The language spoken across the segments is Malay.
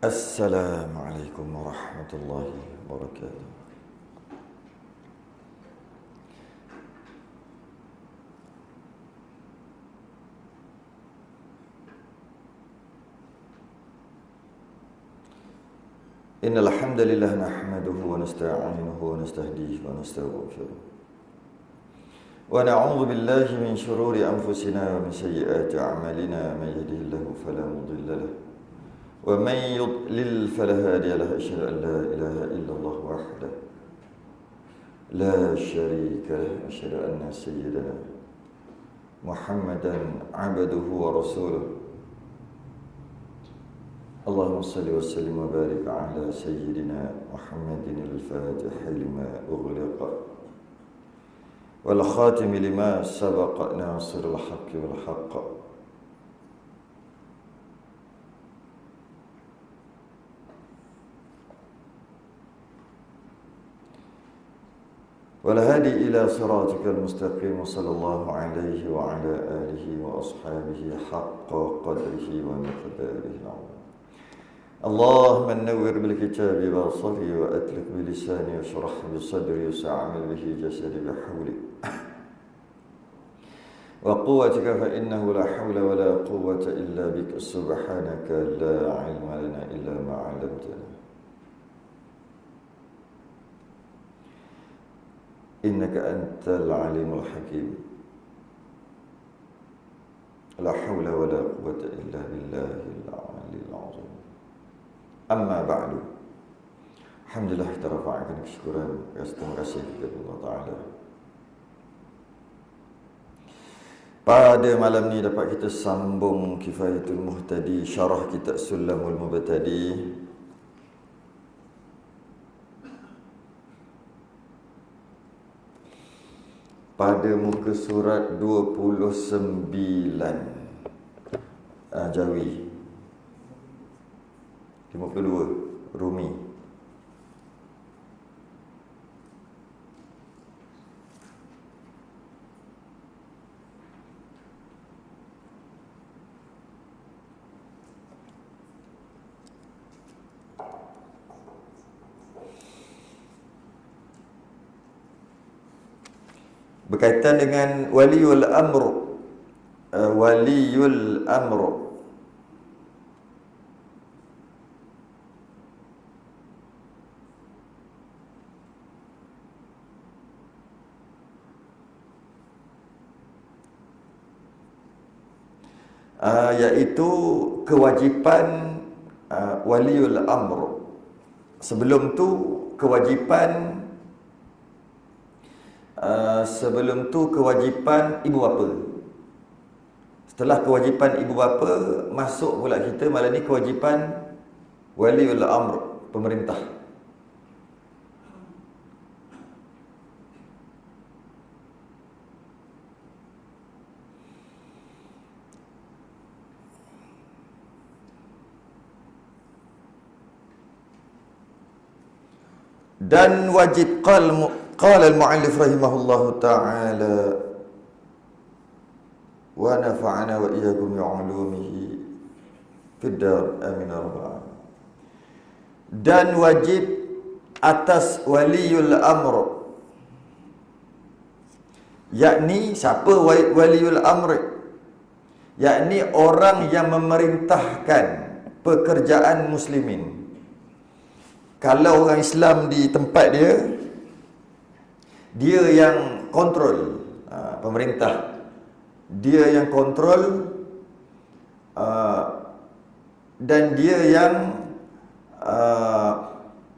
Assalamualaikum warahmatullahi wabarakatuh. Innal hamdalillah nahmaduhu wa nasta'inuhu wa nastahdihi wa nastaghfiruh. Wa na'udzu billahi min shururi anfusina wa min sayyiati a'malina. May yahdihillahu fala mudilla lahu wa may yudlil fala hadiya lahu. Asyhadu an la ilaha illallah wahdahu la syarika lahu. Asyhadu anna sayyidana Muhammadan 'abduhu wa rasuluh. Allahumma salli wa sallim wa barik ala sayyidina Muhammadin al-Fatih lima ughliqa wal khatim lima sabaqa nasirul haqqi wal haqq wal hadi ila siratikal mustaqim. Sallallahu alaihi wa ala alihi wa ashabihi haqqa qadrihi wa miqdarihi al-'azim. Allahumma nawwir bil kitabi basari wa atlik bi lisani washrah bi sadri wa'amil bihi jasadi bi hawli wa quwwatika fa innahu la hawla wa la quwwata illa bika subhanaka la ilma lana illa ma 'allamtana innaka antal alimul hakim. La hawla wa la quwwata illa billahil 'aliyyil 'azim. Amma ba'du. Alhamdulillah, kita rafa'kan kesyukuran, terima kasih kepada Allah Ta'ala. Pada malam ni dapat kita sambung Kifayatul Muhtadi, syarah kitab Sulamul Mubtadi. Pada muka surat 29 Jawi 52 Rumi. Berkaitan dengan waliul amr. Waliul amr, iaitu kewajipan waliul amr. Sebelum tu kewajipan ibu bapa. Setelah kewajipan ibu bapa, masuk pula kita malam ni kewajipan waliul amr, pemerintah. Dan wajib qala al-mu'allif rahimahullahu ta'ala wa nafa'ana wa iyyakum bi'ulumihi fid dar amin rabbal. Dan wajib atas waliul amr, yakni siapa waliul amr? Yakni orang yang memerintahkan pekerjaan muslimin. Kalau orang Islam di tempat dia yang kontrol pemerintah, dia yang kontrol dan dia yang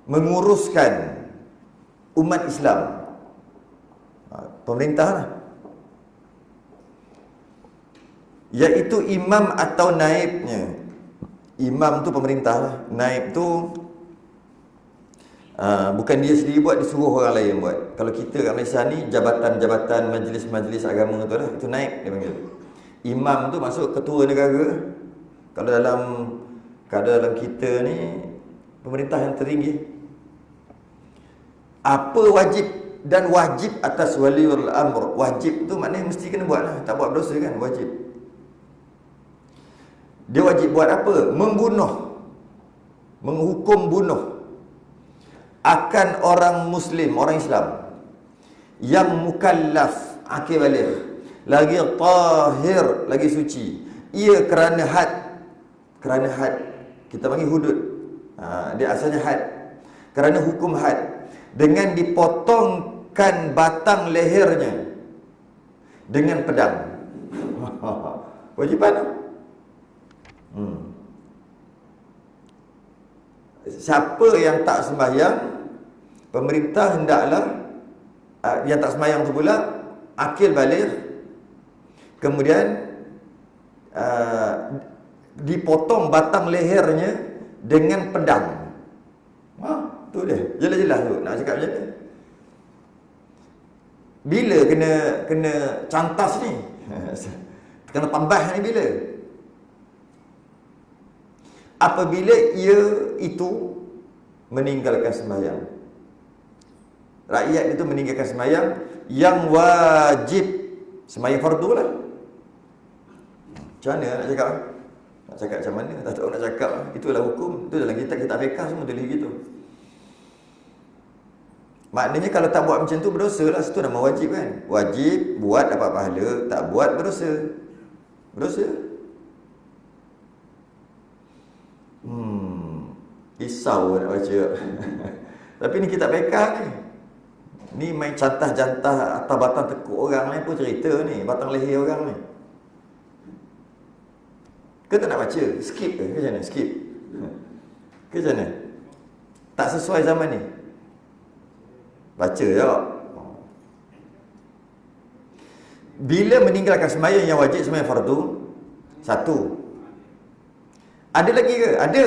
menguruskan umat Islam, pemerintah lah. Iaitu imam atau naibnya. Imam tu pemerintah lah, naib tu bukan dia sendiri buat, disuruh orang lain buat. Kalau kita kat Malaysia ni, jabatan-jabatan majlis-majlis agama tu lah, itu naib dia panggil. Imam tu masuk ketua negara. Kalau dalam kita ni, pemerintah yang tertinggi. Apa wajib dan wajib atas waliul amr? Wajib tu maknanya mesti kena buat lah. Tak buat berdosa kan, wajib. Dia wajib buat apa? Membunuh menghukum bunuh akan orang Muslim, orang Islam yang mukallaf, akil baligh, lagi tahir, lagi suci. Ia kerana had. Kerana had. Kita panggil hudud. Dia asalnya had. Kerana hukum had. Dengan dipotongkan batang lehernya dengan pedang. Wajiban. Siapa yang tak sembahyang, pemerintah hendaklah yang tak sembahyang tu pula akil baligh, kemudian dipotong batang lehernya dengan pedang. Tu dia. Jelas-jelas tu nak cakap macam mana. Bila kena cantas ni? Kena tambah ni bila? Apabila ia itu meninggalkan sembahyang. Rakyat itu meninggalkan sembahyang yang wajib. Sembahyang fardu lah. Macam mana nak cakap? Nak cakap macam mana? Tak tahu nak cakap. Itulah hukum. Itu dalam kitab-kitab fiqh semua tulis gitu. Maknanya kalau tak buat macam tu berdosa lah. Itu nama wajib kan. Wajib buat dapat pahala, tak buat berdosa. Berdosa. Risau nak baca. Tapi ni kitab fiqh ni. Ni main cantah-cantah atas batang tekuk orang ni pun cerita ni, batang leher orang ni. Ke tak nak baca? Skip ke? Ke macam mana? Skip. Ke macam mana? Tak sesuai zaman ni. Baca je. Bila meninggalkan sembahyang yang wajib, sembahyang fardu, satu. Ada lagi ke? Ada.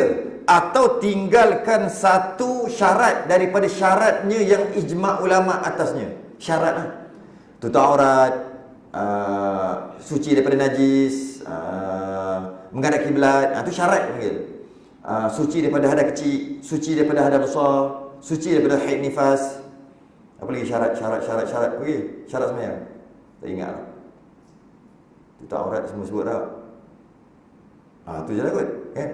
Atau tinggalkan satu syarat daripada syaratnya yang ijma' ulama' atasnya. Syarat lah. Tutup aurat, suci daripada najis, menghadap kiblat. Itu syarat panggil. Suci daripada hadas kecil, suci daripada hadas besar, suci daripada haid nifas. Apa lagi syarat? Okey, syarat sembahyang. Tak ingat lah. Tutup aurat semua sebut dah. Tu je lah kot, kan?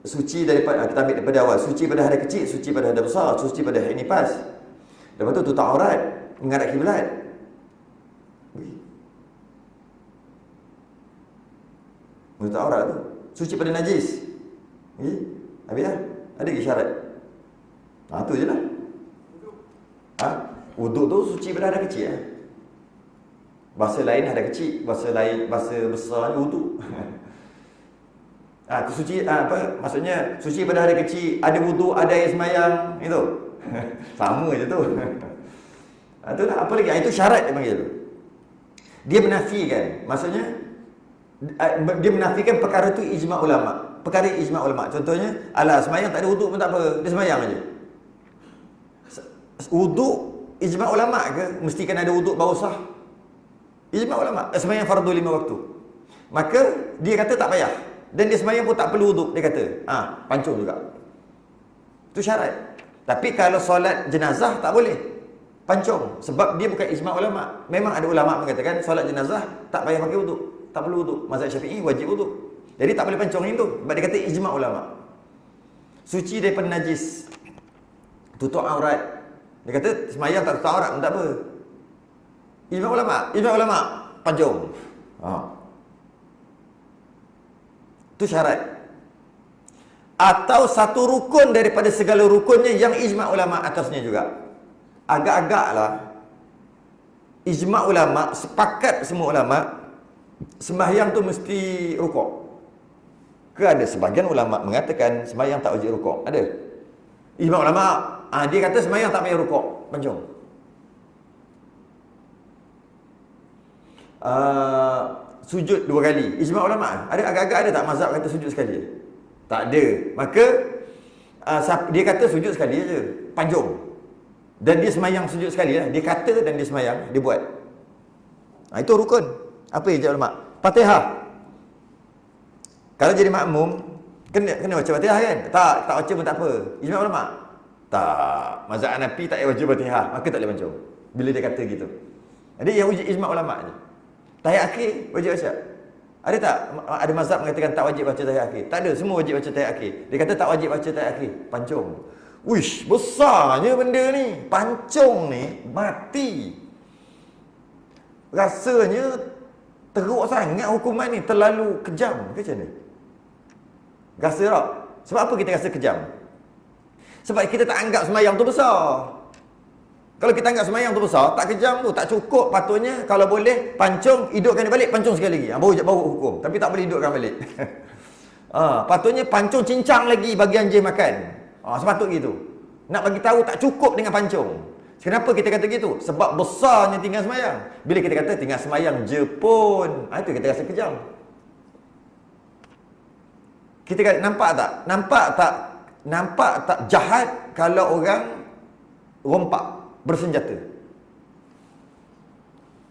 Suci daripada, kita ambil daripada awal. Suci pada hadas kecil, suci pada hadas besar, suci pada haid nifas. Lepas tu tutup aurat, menghadap kiblat. Tutup aurat tu. Suci pada najis. Habis lah. Ada lagi syarat? Tu je lah. Wuduk tu suci pada hadas kecil. Bahasa lain hadas kecil, bahasa lain, bahasa besar ni wuduk. Suci maksudnya suci pada hadas kecil, ada wuduk, ada air sembahyang, itu. Sama je tu. Itulah apa lagi? Itu syarat dia panggil. Dia menafikan, maksudnya dia menafikan perkara tu ijma' ulama. Perkara ijma' ulama. Contohnya, sembahyang tak ada wuduk pun tak apa, dia sembahyang aja. Wuduk ijma' ulama ke? Mesti kena ada wuduk baru sah. Ijma' ulama. Sembahyang fardu 5 waktu. Maka dia kata tak payah. Dan dia sembahyang pun tak perlu wuduk. Dia kata, pancung juga. Itu syarat. Tapi kalau solat jenazah tak boleh pancung. Sebab dia bukan ijma' ulama'. Memang ada ulama' mengatakan solat jenazah tak payah pakai wuduk. Tak perlu wuduk. Mazhab Syafi'i wajib wuduk. Jadi tak boleh pancung itu. Sebab dia kata ijma' ulama'. Suci daripada najis. Tutup aurat. Dia kata sembahyang tak tutup aurat pun tak apa. Ijma' ulama'. Ijma' ulama' pancung. Itu syarat. Atau satu rukun daripada segala rukunnya yang ijma' ulama' atasnya juga. Agak-agaklah ijma' ulama', sepakat semua ulama' sembahyang tu mesti rukuk. Ke ada sebahagian ulama' mengatakan sembahyang tak wajib rukuk. Ada. Ijma' ulama' dia kata sembahyang tak payah rukuk. Pancung. Sujud 2 kali. Ijma' ulama' ada, agak-agak ada tak mazhab kata sujud sekali? Tak ada. Maka dia kata sujud sekali aja, pancung. Dan dia semayang sujud sekali lah. Dia kata dan dia semayang, dia buat. Itu rukun. Apa ijma' ulama'? Fatihah. Kalau jadi makmum kena baca Fatihah kan? Tak baca pun tak apa. Ijma' ulama'? Tak. Mazhab Hanafi tak payah baca Fatihah, maka tak boleh pancung. Bila dia kata gitu. Jadi yang wajib ijma' ulama' je. Tahiyat akhir wajib baca. Ada tak? Ada mazhab mengatakan tak wajib baca tahiyat akhir? Tak ada, semua wajib baca tahiyat akhir. Dia kata tak wajib baca tahiyat akhir. Pancung. Wish, besarnya benda ni. Pancung ni mati. Rasanya teruk sangat hukuman ni, terlalu kejam ke macam mana? Rasa tak? Sebab apa kita rasa kejam? Sebab kita tak anggap semayang tu besar. Kalau kita anggap semayang tu besar, tak kejam tu, tak cukup. Patutnya kalau boleh pancung, hidupkan dia balik, pancung sekali lagi. Baru hukum. Tapi tak boleh hidupkan balik. Patutnya pancung cincang lagi bagi anjing makan. Sepatut gitu. Nak bagi tahu tak cukup dengan pancung. Kenapa kita kata gitu? Sebab besarnya tinggal semayang. Bila kita kata tinggal semayang je pun, itu kita rasa kejam. Kita kata, nampak tak jahat kalau orang rompak bersenjata.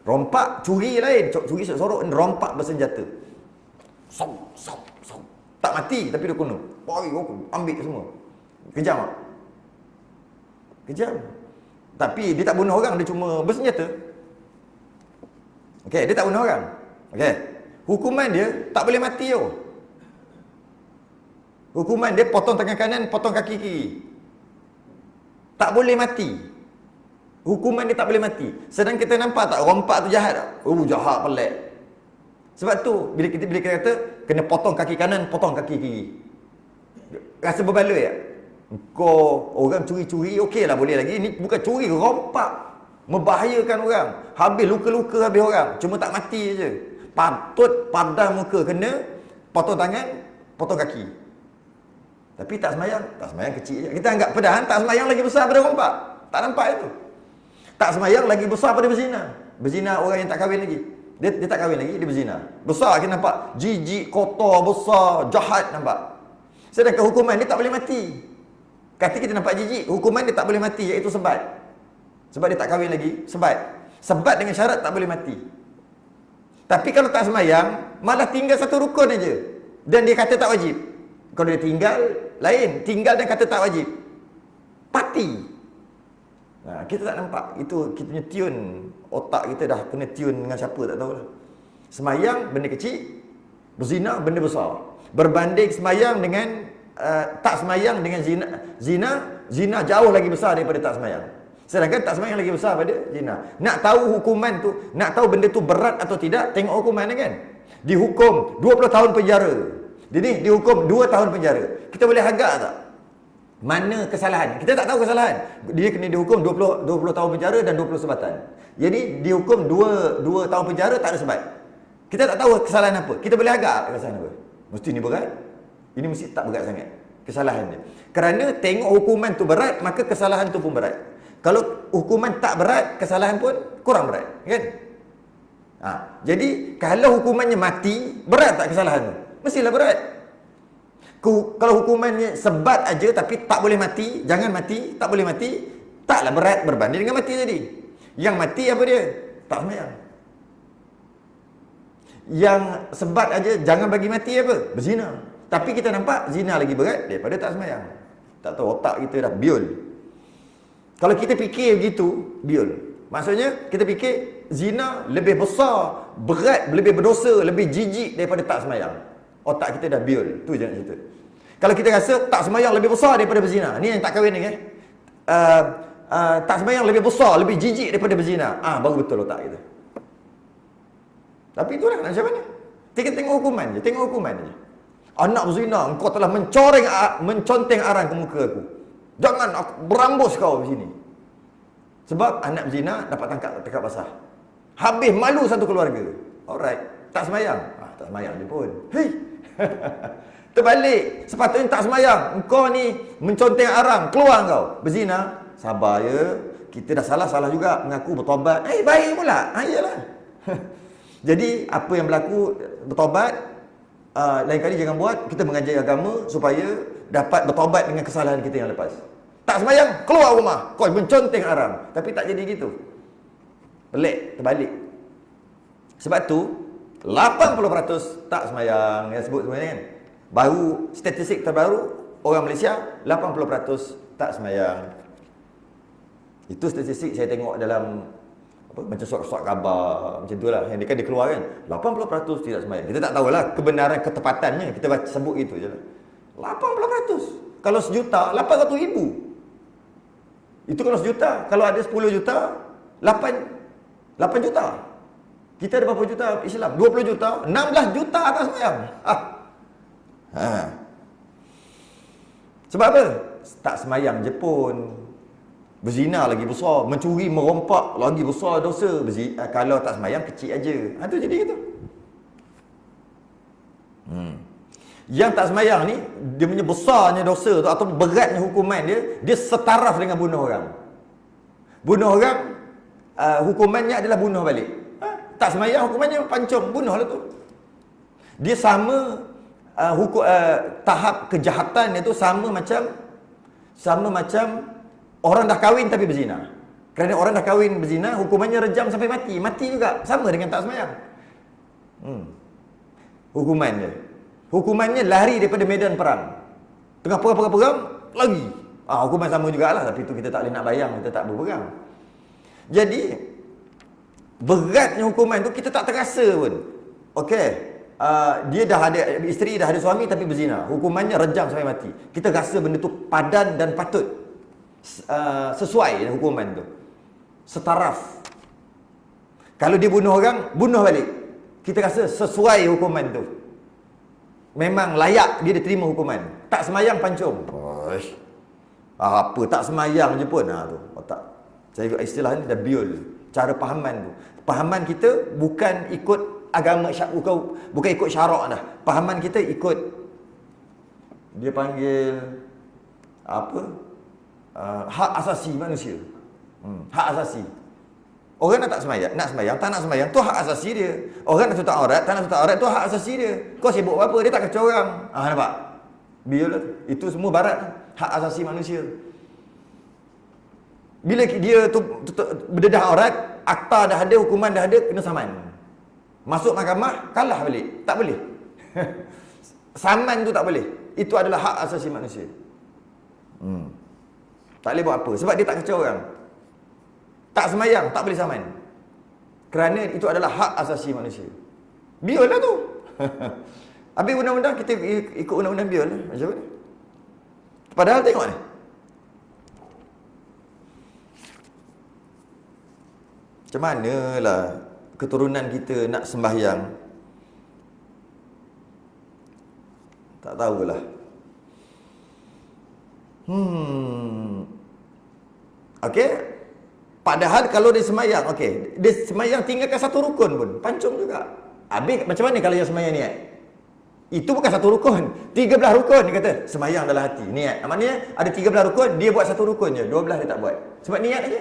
Rompak, curi lain. Curi sorok, rompak bersenjata. Som. Tak mati, tapi dia kuno. Ambil semua. Kejam tak? Kejam. Tapi dia tak bunuh orang, dia cuma bersenjata. Okey, dia tak bunuh orang. Okey. Hukuman dia tak boleh mati tau. Hukuman dia potong tangan kanan, potong kaki kiri. Tak boleh mati. Hukuman dia tak boleh mati. Sedang kita nampak tak rompak tu jahat tak? Jahat pelik. Sebab tu bila kita kata kena potong kaki kanan, potong kaki kiri. Rasa berbaloi tak? Kau orang curi-curi okeylah, boleh lagi. Ini bukan curi, rompak. Membahayakan orang. Habis luka-luka habis orang. Cuma tak mati je. Patut padah muka kena, potong tangan, potong kaki. Tapi tak semayang. Tak semayang kecil je. Kita anggap padahal tak semayang lagi besar pada rompak. Tak nampak itu. Tak semayang lagi besar pada berzina. Berzina orang yang tak kahwin lagi. Dia tak kahwin lagi, dia berzina. Besar kita nampak. Jijik, kotor, besar, jahat nampak. Sedangkan hukuman dia tak boleh mati. Kata kita nampak jijik, hukuman dia tak boleh mati, iaitu sebat. Sebab dia tak kahwin lagi, sebat. Sebat dengan syarat tak boleh mati. Tapi kalau tak semayang, malah tinggal satu rukun aja. Dan dia kata tak wajib. Kalau dia tinggal, lain. Tinggal dan kata tak wajib. Pati. Kita tak nampak. Itu kita punya tune. Otak kita dah kena tune dengan siapa tak tahulah. Semayang, benda kecil. Berzina, benda besar. Berbanding semayang dengan tak semayang dengan zina jauh lagi besar daripada tak semayang. Sedangkan tak semayang lagi besar daripada zina. Nak tahu hukuman tu, nak tahu benda tu berat atau tidak, tengok hukuman dia kan. Dihukum 20 tahun penjara. Jadi dihukum 2 tahun penjara. Kita boleh agak tak? Mana kesalahan? Kita tak tahu kesalahan. Dia kena dihukum 20 tahun penjara dan 20 sebatan. Jadi dihukum 2 tahun penjara, tak ada sebat. Kita tak tahu kesalahan apa. Kita boleh agak kesalahan apa. Mesti ni berat. Ini mesti tak berat sangat kesalahan dia. Kerana tengok hukuman tu berat, maka kesalahan tu pun berat. Kalau hukuman tak berat, kesalahan pun kurang berat, kan? Jadi kalau hukumannya mati, berat tak kesalahan tu? Mestilah berat. Kalau hukumannya sebat aja tapi tak boleh mati, jangan mati, tak boleh mati, taklah berat berbanding dengan mati tadi. Yang mati apa dia? Tak semayang. Yang sebat aja jangan bagi mati apa? Berzina. Tapi kita nampak zina lagi berat daripada tak semayang. Tak tahu otak kita dah biol. Kalau kita fikir begitu, biol. Maksudnya kita fikir zina lebih besar, berat, lebih berdosa, lebih jijik daripada tak semayang. Otak kita dah biol. Tu je nak cerita. Kalau kita rasa tak semayang lebih besar daripada berzina. Ni yang tak kahwin ni tak semayang lebih besar, lebih jijik daripada berzina. Baru betul otak kita. Tapi itulah nak macam mana? Kita tengok hukuman je, tengok hukuman je. Anak berzina, engkau telah menconteng arang ke muka aku. Jangan aku berambus kau di sini. Sebab anak berzina dapat tangkap basah. Habis malu satu keluarga. Alright, tak semayang. Tak semayang dia pun. Hei. Terbalik, sepatutnya tak semayang. Engkau ni menconteng arang, keluar kau. Berzina, sabar ya. Kita dah salah juga, mengaku bertobat. Baik pula. Iyalah. Jadi apa yang berlaku, bertobat. Lain kali jangan buat. Kita mengajar agama supaya dapat bertobat dengan kesalahan kita yang lepas. Tak semayang, keluar rumah. Kau menconteng arang. Tapi tak jadi gitu. Pelik, terbalik. Sebab tu 80% tak semayang. Yang sebut sebenarnya kan. Baru statistik terbaru, orang Malaysia 80% tak semayang. Itu statistik saya tengok dalam macam surat khabar macam itulah yang dia keluarkan 80% tidak sembahyang. Kita tak tahulah kebenaran ketepatannya, kita baca sebut itu je lah. 80%. Kalau sejuta 800,000. Itu kalau sejuta. Kalau ada 10 juta 8 juta. Kita ada berapa juta Islam? 20 juta, 16 juta tak sembahyang. Sebab apa? Tak sembahyang je pun. Berzina lagi besar, mencuri, merompak lagi besar dosa. Kalau tak sembahyang kecil aja. Itu jadi gitu. Yang tak sembahyang ni, dia punya besarnya dosa tu atau beratnya hukuman dia setaraf dengan bunuh orang. Bunuh orang, hukumannya adalah bunuh balik. Tak sembahyang hukumannya pancung, bunuhlah tu. Dia sama tahap kejahatan itu sama macam orang dah kahwin tapi berzina. Kerana orang dah kahwin berzina, hukumannya rejam sampai mati. Mati juga. Sama dengan tak sembahyang. Hukumannya lari daripada medan perang. Tengah perang, lagi. Hukuman sama jugalah. Tapi itu kita tak boleh nak bayang. Kita tak berperang. Jadi, beratnya hukuman tu kita tak terasa pun. Okey. Dia dah ada, isteri dah ada suami tapi berzina. Hukumannya rejam sampai mati. Kita rasa benda tu padan dan patut. Sesuai dengan hukuman tu. Setaraf. Kalau dia bunuh orang, bunuh balik. Kita rasa sesuai hukuman tu. Memang layak dia diterima hukuman. Tak semayang pancung. Apa tak semayang je pun. Tu. Tak. Saya istilah ni dah biol. Cara pahaman tu. Pahaman kita bukan ikut agama, bukan ikut syarak dah. Pahaman kita ikut, dia panggil apa? Hak asasi manusia. Hak asasi. Orang nak sembahyang, tak nak sembahyang, tu hak asasi dia. Orang nak tutup aurat, tak nak tutup aurat, tu hak asasi dia. Kau sibuk apa? Dia tak kacau orang. Nampak? Biarlah. Itu semua barat. Hak asasi manusia. Bila dia berdedah aurat, akta dah ada, hukuman dah ada, kena saman. Masuk mahkamah, kalah balik. Tak boleh. Saman tu tak boleh. Itu adalah hak asasi manusia. Tak boleh buat apa. Sebab dia tak kacau orang. Tak semayang, tak boleh saman. Kerana itu adalah hak asasi manusia. Biarlah tu. Habis undang-undang, kita ikut undang-undang biarlah. Macam mana? Padahal tengok ni. Macam manalah keturunan kita nak sembahyang. Tak tahulah. Okey. Padahal kalau dia sembahyang, okey, dia sembahyang tinggalkan satu rukun pun, pancung juga. Habis macam mana kalau yang sembahyang niat? Itu bukan satu rukun, 13 rukun dia kata. Sembahyang dalam hati, niat. Maknanya ada 13 rukun, dia buat satu rukun je, 12 dia tak buat. Sebab niat aja.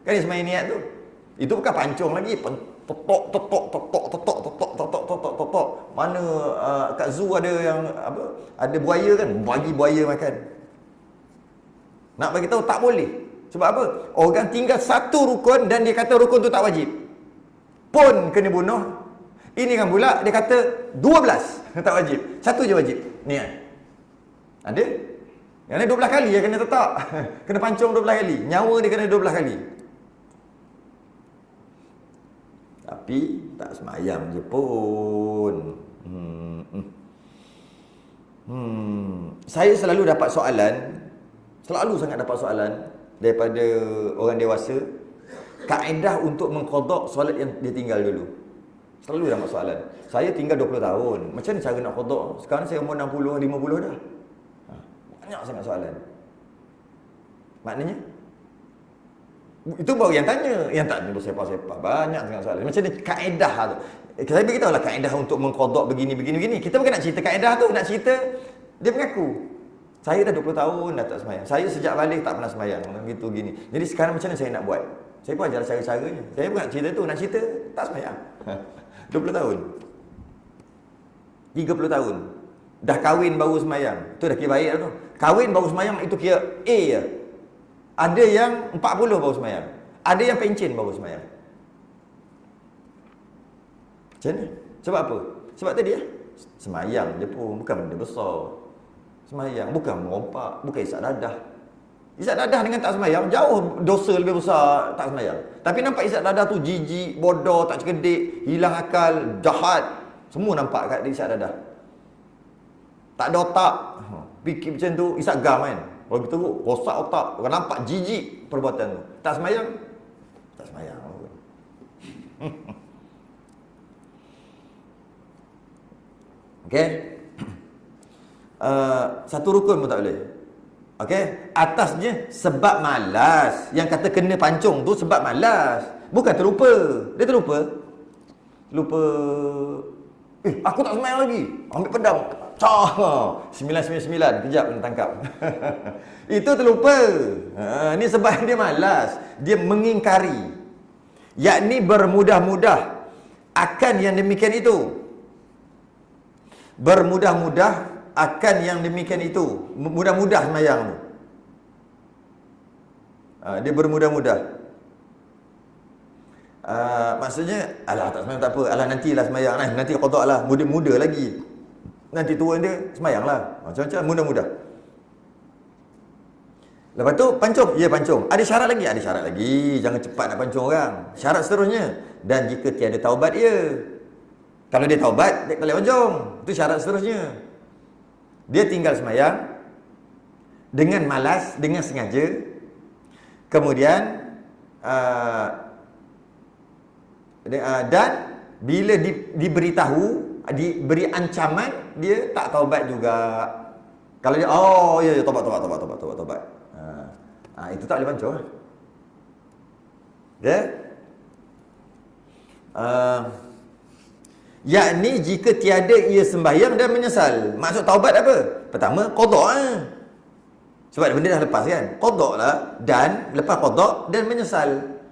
Kan dia sembahyang niat tu. Itu bukan pancung lagi, totok. Mana kat zoo ada yang apa? Ada buaya kan, bagi buaya makan. Nak bagi tahu tak boleh. Sebab apa? Orang tinggal satu rukun dan dia kata rukun tu tak wajib. Pun kena bunuh. Ini kan pula dia kata 12 tak wajib. Satu je wajib. Niat. Ada? Yang ni 12 kali dia kena tetap. Kena pancung 12 kali. Nyawa dia kena 12 kali. Tapi tak semayang je pun. Saya selalu dapat soalan. Selalu sangat dapat soalan daripada orang dewasa, kaedah untuk mengqada solat yang dia tinggal dulu. Selalu dapat soalan. Saya tinggal 20 tahun. Macam mana cara nak qada? Sekarang saya umur 60, 50 dah. Banyak sangat soalan. Maknanya itu baru yang tanya, yang tak tanya bersepah-sepah. Banyak sangat soalan. Macam mana kaedah tu? Saya beritahu lah kaedah untuk mengqada begini. Kita bukan nak cerita kaedah tu, nak cerita dia mengaku. Saya dah 20 tahun dah tak sembahyang. Saya sejak balik tak pernah sembahyang. Gitu gini. Jadi sekarang macam mana saya nak buat? Saya pun ajar cara-caranya. Saya bukan nak cerita tu, nak cerita tak sembahyang. 20 tahun. 30 tahun. Dah kahwin baru sembahyang. Tu dah kira baik lah tu. Kahwin baru sembahyang itu kira A je. Ada yang 40 baru sembahyang. Ada yang pencen baru sembahyang. Macam mana? Sebab apa? Sebab tadi sembahyang je pun. Bukan benda besar. Semayang bukan merompak, bukan isap dadah. Isap dadah dengan tak semayang, jauh dosa lebih besar tak semayang. Tapi nampak isap dadah tu jijik, bodoh, tak cerdik, hilang akal, jahat. Semua nampak kat isap dadah. Tak ada otak. Fikir macam tu, isap gam kan. Kalau kita rosak otak, orang nampak jijik perbuatan tu. Tak semayang? Tak semayang. Okey. Satu rukun pun tak boleh. Okey, atasnya sebab malas. Yang kata kena pancung tu sebab malas. Bukan terlupa. Dia terlupa. Lupa. Aku tak semayang lagi. Ambil pedang. Cah. 999 kejap kena tangkap. Itu terlupa. Ni sebab dia malas. Dia mengingkari. Yakni bermudah-mudah akan yang demikian itu. Bermudah-mudah akan yang demikian itu. Mudah-mudah semayang tu. Dia bermudah-mudah. Maksudnya, alah tak semayang tak apa. Alah nantilah semayang. Nanti qada lah. Muda-muda lagi. Nanti tua dia semayang lah. Macam-macam mudah-mudah. Lepas tu pancung. Ya pancung. Ada syarat lagi? Ada syarat lagi. Jangan cepat nak pancung orang. Syarat seterusnya. Dan jika tiada taubat dia. Kalau dia taubat, dia tak boleh pancung. Itu syarat seterusnya. Dia tinggal semayang dengan malas, dengan sengaja. Kemudian dan bila diberitahu, diberi ancaman, dia tak taubat juga. Kalau dia ya taubat. Itu tak boleh pancung. Ya. Yakni jika tiada ia sembahyang dan menyesal. Maksud taubat apa? Pertama, qada. Sebab benda dah lepas kan. Qada lah. Dan lepas qada dan menyesal.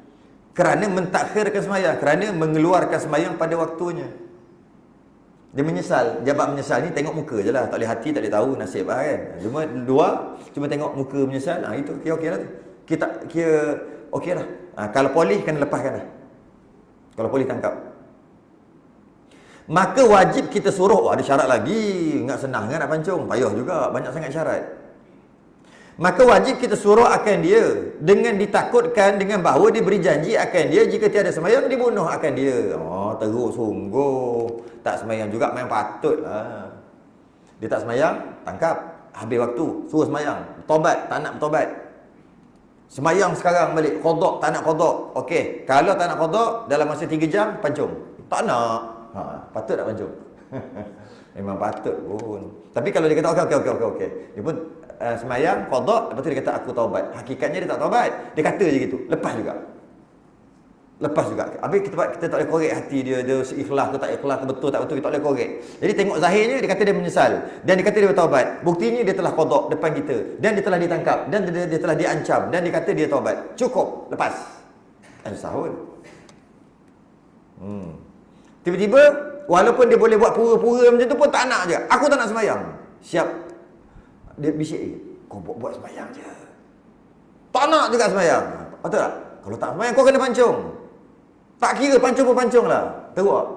Kerana mentakhirkan sembahyang, kerana mengeluarkan sembahyang pada waktunya. Dia menyesal. Jabat menyesal ni tengok muka je lah. Tak boleh hati, tak boleh tahu nasib lah kan. Cuma tengok muka menyesal. Itu kira okey lah tu. Kita kira okey lah. Kalau polis kena lepaskan lah. Kalau polis tangkap. Maka wajib kita suruh. Ada syarat lagi. Ingat senang kan nak pancung. Payah juga. Banyak sangat syarat. Maka wajib kita suruh akan dia. Dengan ditakutkan. Dengan bahawa dia beri janji akan dia. Jika tiada semayang, dibunuh akan dia. Teruk sungguh. Tak semayang juga. Memang patut lah. Dia tak semayang, tangkap. Habis waktu. Suruh semayang. Tobat. Tak nak bertobat. Semayang sekarang balik. Qada. Tak nak qada. Okey. Kalau tak nak qada, dalam masa 3 jam, pancung. Tak nak. Patut tak pancung? Memang patut pun. Tapi kalau dia kata okey. Dia pun semayang, qada, lepas tu dia kata aku taubat. Hakikatnya dia tak taubat. Dia kata je gitu. Lepas juga. Habis kita tak boleh korek hati dia ikhlas ke tak ikhlas ke betul tak betul, kita tak boleh korek. Jadi tengok zahirnya dia kata dia menyesal dan dia kata dia bertaubat. Buktinya dia telah qada depan kita dan dia telah ditangkap dan dia telah diancam dan dia kata dia taubat. Cukup, lepas. Sahun. Tiba-tiba, walaupun dia boleh buat pura-pura macam tu pun tak nak je. Aku tak nak semayang. Siap. Dia bisik, kau buat semayang je. Tak nak juga semayang. Betul tak? Kalau tak semayang, kau kena pancung. Tak kira pancung pun pancung lah. Teruk tak?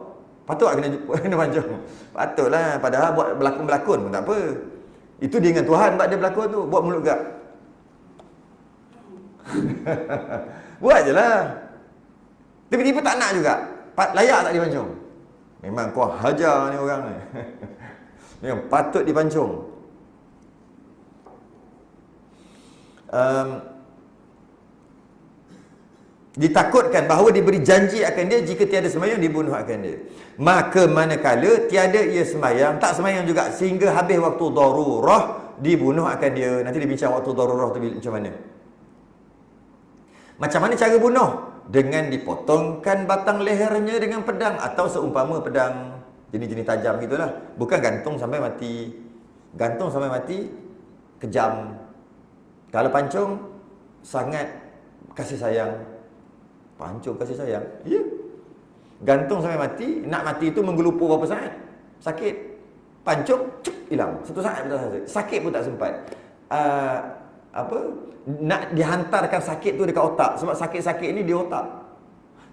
Patut tak kena pancung? Patutlah. Padahal buat berlakon-berlakon pun tak apa. Itu dia dengan Tuhan buat dia berlakon tu. Buat mulut gak. Buat je lah. Tiba-tiba tak nak juga. Layak tak dipancung? Memang kau hajar ni orang ni. Memang patut dipancung. Ditakutkan bahawa diberi janji akan dia jika tiada sembahyang dibunuh akan dia. Maka manakala tiada ia sembahyang, tak sembahyang juga sehingga habis waktu darurah, dibunuh akan dia. Nanti dia bincang waktu darurah tu macam mana. Macam mana cara bunuh? Dengan dipotongkan batang lehernya dengan pedang atau seumpama pedang jenis-jenis tajam gitulah. Bukan gantung sampai mati. Gantung sampai mati kejam. Kalau pancung sangat kasih sayang. Pancung kasih sayang. Ya. Gantung sampai mati, nak mati itu menggelupur berapa saat? Sakit. Pancung, hilang. Satu saat dah sakit. Sakit pun tak sempat. Nak dihantarkan sakit tu dekat otak. Sebab sakit-sakit ni di otak.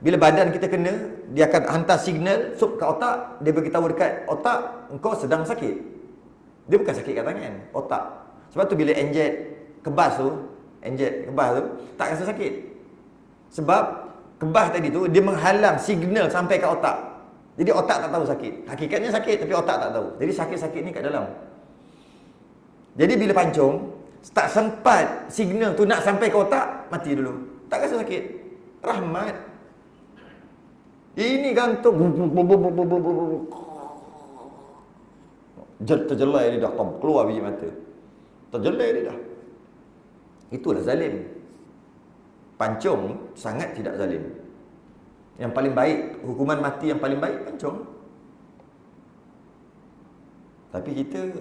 Bila badan kita kena, dia akan hantar signal ke otak. Dia beritahu dekat otak, engkau sedang sakit. Dia bukan sakit kat tangan, otak. Sebab tu bila inject kebas tu, inject kebas tu, tak rasa sakit. Sebab kebas tadi tu dia menghalang signal sampai ke otak. Jadi otak tak tahu sakit. Hakikatnya sakit tapi otak tak tahu. Jadi sakit-sakit ni kat dalam. Jadi bila pancung, tak sempat signal tu nak sampai ke otak, mati dulu. Tak rasa sakit. Rahmat. Ini gantung. Terjelai dia dah, keluar biji mata. Terjelai dia dah. Itulah zalim. Pancung sangat tidak zalim. Yang paling baik, hukuman mati yang paling baik pancung. Tapi kita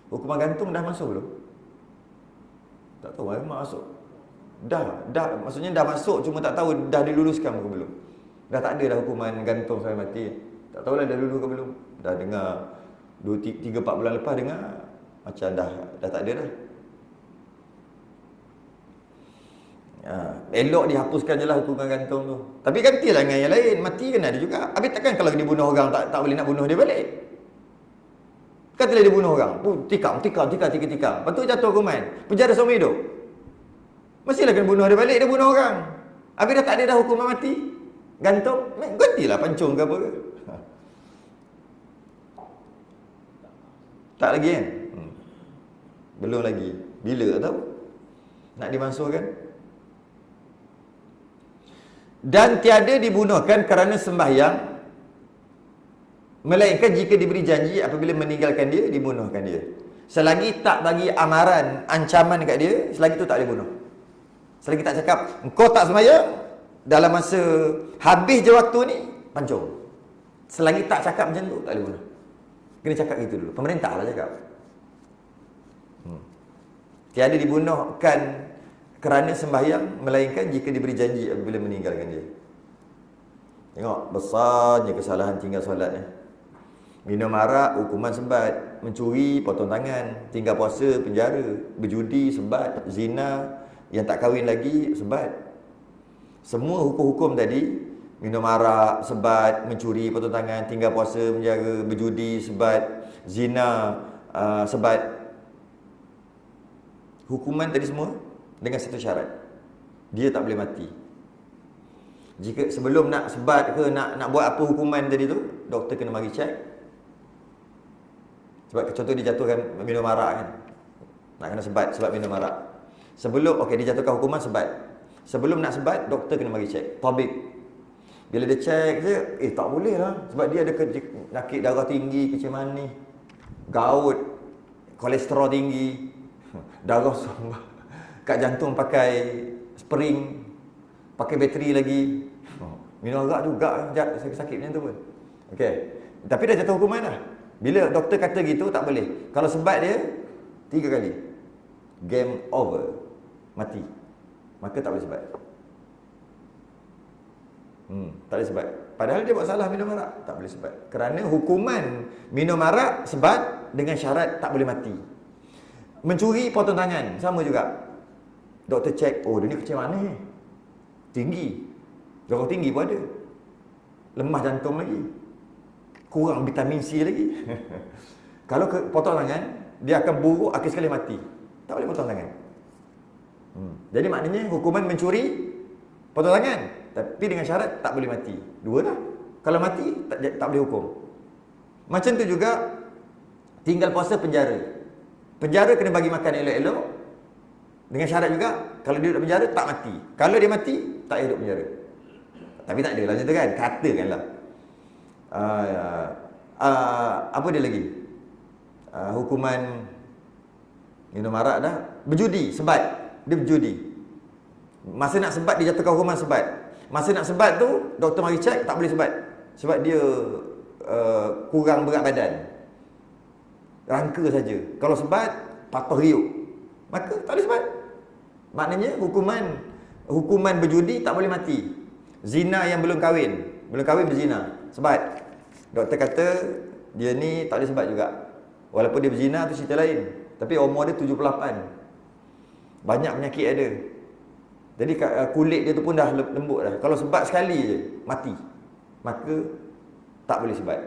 hukuman gantung dah masuk belum? Tak tahu masuk. Dah, maksudnya dah masuk, cuma tak tahu dah diluluskan ke belum. Dah tak ada dah hukuman gantung sampai mati. Tak tahulah dah dulu ke belum. Dah dengar 2-3-4 bulan lepas dengar macam dah tak ada dah. Elok dihapuskan je lah hukuman gantung tu. Tapi gantilah dengan yang lain. Mati kan ada juga. Habis takkan kalau dia bunuh orang tak boleh nak bunuh dia balik. Katalah dia bunuh orang, tikam. Lepas tu jatuh hukuman penjara seumur hidup. Mestilah kena bunuh dia balik. Dia bunuh orang, habis dah tak ada dah hukuman mati, gantung, gantilah pancung ke apa ke. Tak lagi kan? Belum lagi. Bila tak tahu nak dimansuhkan. Dan tiada dibunuhkan kerana sembahyang, melainkan jika diberi janji apabila meninggalkan dia, dibunuhkan dia. Selagi tak bagi amaran, ancaman dekat dia, selagi tu tak boleh bunuh. Selagi tak cakap, engkau tak sembahyang, dalam masa habis je waktu ni, pancung. Selagi tak cakap macam tu, tak boleh bunuh. Kena cakap gitu dulu. Pemerintah lah cakap. Tiada dibunuhkan kerana sembahyang, melainkan jika diberi janji apabila meninggalkan dia. Tengok, besarnya kesalahan tinggal solat ni. Minum arak, hukuman sebat. Mencuri, potong tangan. Tinggal puasa, penjara. Berjudi, sebat. Zina, yang tak kahwin lagi, sebat. Semua hukum-hukum tadi, minum arak, sebat, mencuri, potong tangan, tinggal puasa, penjara, berjudi, sebat, zina, sebat. Hukuman tadi semua dengan satu syarat. Dia tak boleh mati. Jika sebelum nak sebat ke nak buat apa hukuman tadi tu, doktor kena mari check. Sebab contoh dia jatuhkan minum arak kan. Nak kena sebat sebab minum arak. Sebelum dia jatuhkan hukuman sebat. Sebelum nak sebat, doktor kena mari check. Tabib. Bila dia check je, tak boleh lah. Sebab dia ada penyakit darah tinggi, kecil manis, gout, kolesterol tinggi, darah sumber. Kat jantung pakai spring, pakai bateri lagi. Minum arak juga sakit macam tu pun. Okey. Tapi dah jatuh hukuman dah. Bila doktor kata gitu, tak boleh. Kalau sebat dia 3 kali, game over, mati. Maka tak boleh sebat. Tak boleh sebat. Padahal dia buat salah minum arak, tak boleh sebat. Kerana hukuman minum arak sebat dengan syarat tak boleh mati. Mencuri, potong tangan, sama juga. Doktor cek, dia ni kecil mana ni? Tinggi. Darah tinggi pun ada. Lemah jantung lagi. Kurang vitamin C lagi. Kalau potong tangan, dia akan buruk, akhir sekali mati. Tak boleh potong tangan. Jadi maknanya hukuman mencuri, potong tangan, tapi dengan syarat tak boleh mati. 2 dah. Kalau mati, tak boleh hukum. Macam tu juga tinggal puasa, penjara. Penjara kena bagi makan elok-elok. Dengan syarat juga, kalau dia duduk penjara, tak mati. Kalau dia mati, tak hidup penjara. Tapi tak ada lah macam tu kan. Katakanlah. Apa dia lagi? Hukuman minum arak dah. Berjudi, sebat. Dia berjudi. Masa nak sebat, dia jatuhkan hukuman sebat. Masa nak sebat tu, doktor mari cek, tak boleh sebat. Sebab dia kurang berat badan. Rangka saja. Kalau sebat, patuh riuk. Maka tak boleh sebat. Maknanya hukuman berjudi tak boleh mati. Zina yang belum kahwin berzina, sebat. Doktor kata dia ni tak boleh sebat juga. Walaupun dia berzina tu cerita lain. Tapi umur dia 78. Banyak penyakit ada. Jadi kulit dia tu pun dah lembut dah. Kalau sebat sekali je, mati. Maka tak boleh sebat.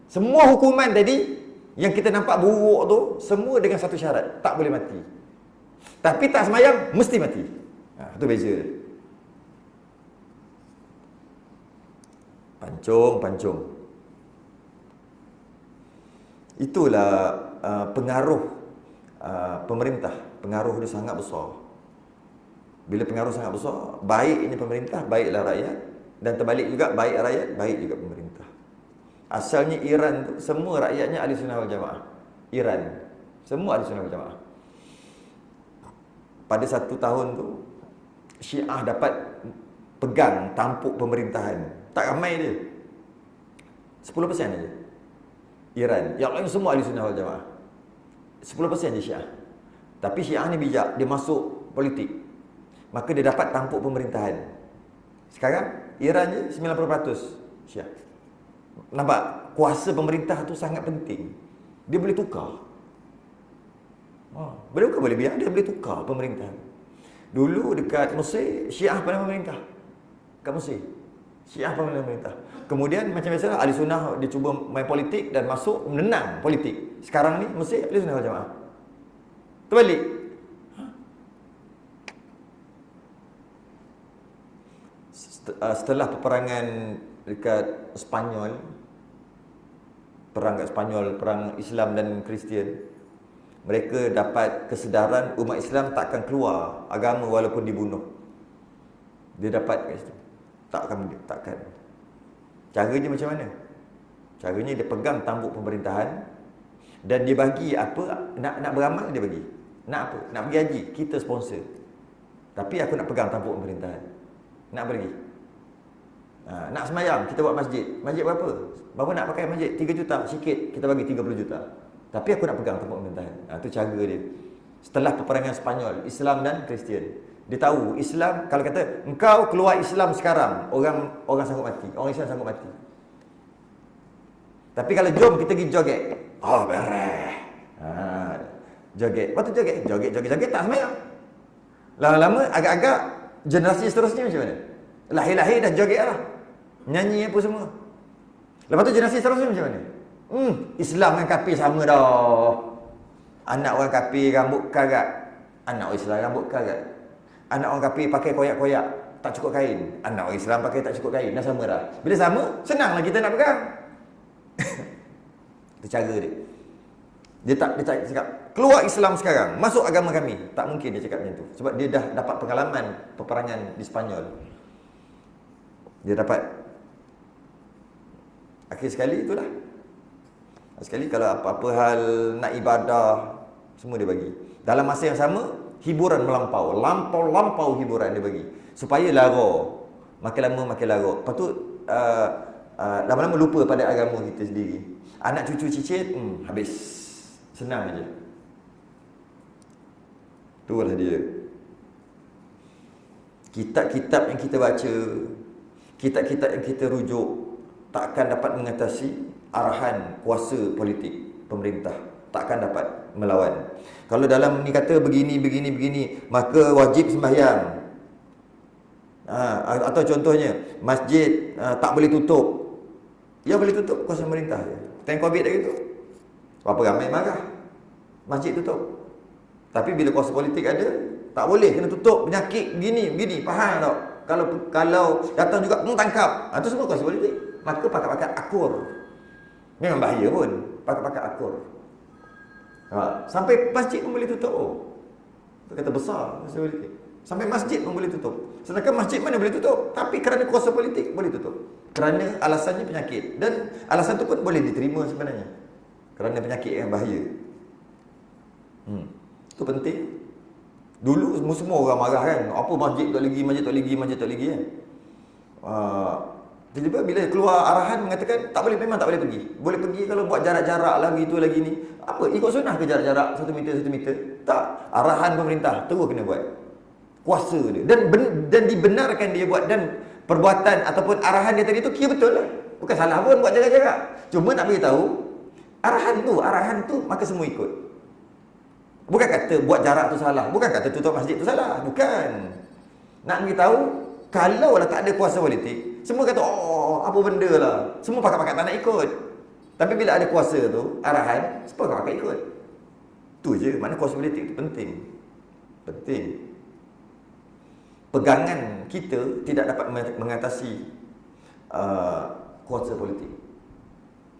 Semua hukuman tadi yang kita nampak buruk tu, semua dengan satu syarat, tak boleh mati. Tapi tak semayang, mesti mati. Itu beza dia. Pancung. Itulah pengaruh pemerintah. Pengaruh dia sangat besar. Bila pengaruh sangat besar, baiknya pemerintah, baiklah rakyat. Dan terbalik juga, baik rakyat, baik juga pemerintah. Asalnya Iran tu, semua rakyatnya Ahli Sunnah wal Jamaah. Iran, semua Ahli Sunnah wal Jamaah. Pada satu tahun tu, Syiah dapat pegang tampuk pemerintahan. Tak ramai dia, 10% aja Iran. Yang lain semua Ahli Sunnah wal Jamaah. 10% je Syiah. Tapi Syiah ni bijak, dia masuk politik, maka dia dapat tampuk pemerintahan. Sekarang Iran je 90% Syiah. Nampak? Kuasa pemerintah tu sangat penting. Dia boleh tukar. Bukan boleh biar, dia boleh tukar pemerintah. Dulu dekat Mesir, Syiah pada pemerintah. Kat Mesir, Syiah pada pemerintah. Kemudian macam biasa, Ahli Sunnah dia cuba main politik dan masuk menenang politik. Sekarang ni Mesir Ahli Sunnah wal Jamaah. Terbalik. Setelah peperangan dekat Spanyol, perang kat Spanyol, perang Islam dan Kristian, mereka dapat kesedaran umat Islam takkan keluar agama walaupun dibunuh. Dia dapat kat situ. Takkan. Caranya macam mana? Caranya dia pegang tampuk pemerintahan dan dia bagi apa, nak beramal dia bagi. Nak apa? Nak pergi haji, kita sponsor. Tapi aku nak pegang tampuk pemerintahan. Nak pergi. Nak semayang, kita buat masjid. Masjid berapa? Berapa nak pakai masjid? 3 juta, sikit kita bagi 30 juta. Tapi aku nak pegang tampuk pemerintahan. Itu cara dia. Setelah peperangan Spanyol, Islam dan Kristian, dia tahu Islam, kalau kata engkau keluar Islam sekarang, orang sanggup mati. Orang Islam sanggup mati. Tapi kalau jom kita pergi joget, beres. Joget. Lepas tu joget tak semayang. Lama-lama agak-agak generasi seterusnya macam mana? Lahir-lahir dah joget lah. Nyanyi apa semua. Lepas tu generasi seterusnya macam mana? Islam dengan kafir sama dah. Anak orang kafir rambut karat, anak orang Islam rambut karat. Anak orang kafir pakai koyak-koyak, tak cukup kain. Anak orang Islam pakai tak cukup kain. Dah sama dah. Bila sama, senanglah kita nak pegang. Itu cara dia. Dia tak cakap keluar Islam sekarang, masuk agama kami. Tak mungkin dia cakap macam tu. Sebab dia dah dapat pengalaman peperangan di Spanyol. Dia dapat. Akhir sekali itulah. Sekali kalau apa-apa hal nak ibadah, semua dia bagi. Dalam masa yang sama, hiburan melampau. Lampau hiburan dia bagi. Supaya lara. Makin lama makin lara. Lepas tu, lama-lama lupa pada agama kita sendiri. Anak cucu cicit, habis. Senang aja. Itulah dia. Kitab-kitab yang kita baca, kitab-kitab yang kita rujuk, takkan dapat mengatasi arahan kuasa politik pemerintah. Takkan dapat melawan. Kalau dalam ni kata begini, maka wajib sembahyang. Atau contohnya, masjid tak boleh tutup. Ya boleh tutup, kuasa pemerintah je. Time COVID dah gitu. Berapa ramai marah. Masjid tutup. Tapi bila kuasa politik ada, tak boleh, kena tutup, penyakit begini, faham tak? Kalau datang juga tangkap. Itu semua kuasa politik. Maka pakat-pakat akur. Memang bahaya pun, pakat-pakat akur. Sampai masjid pun boleh tutup. Itu kata besar kuasa politik. Sampai masjid pun boleh tutup. Sedangkan masjid mana boleh tutup? Tapi kerana kuasa politik boleh tutup. Kerana alasannya penyakit. Dan alasan itu pun boleh diterima sebenarnya. Kerana penyakit yang bahaya. Itu penting. Dulu semua orang marah kan. Apa masjid tak lagi kan. Tiba-tiba bila keluar arahan mengatakan memang tak boleh pergi. Boleh pergi kalau buat jarak-jarak lagi tu lagi ni. Apa? Ikut sunnah ke jarak-jarak 1 meter? Tak. Arahan pemerintah terus kena buat. Kuasa dia. Dan dibenarkan dia buat. Dan perbuatan ataupun arahan dia tadi tu kira betul lah. Bukan salah pun buat jarak-jarak. Cuma nak beritahu arahan tu maka semua ikut. Bukan kata buat jarak tu salah. Bukan kata tutup masjid tu salah. Bukan. Nak beritahu, kalau lah tak ada kuasa politik, semua kata, apa benda lah. Semua pakat-pakat tak nak ikut. Tapi bila ada kuasa tu, arahan, semua pakat ikut. Tu je, mana kuasa politik tu penting. Penting. Pegangan kita tidak dapat mengatasi kuasa politik,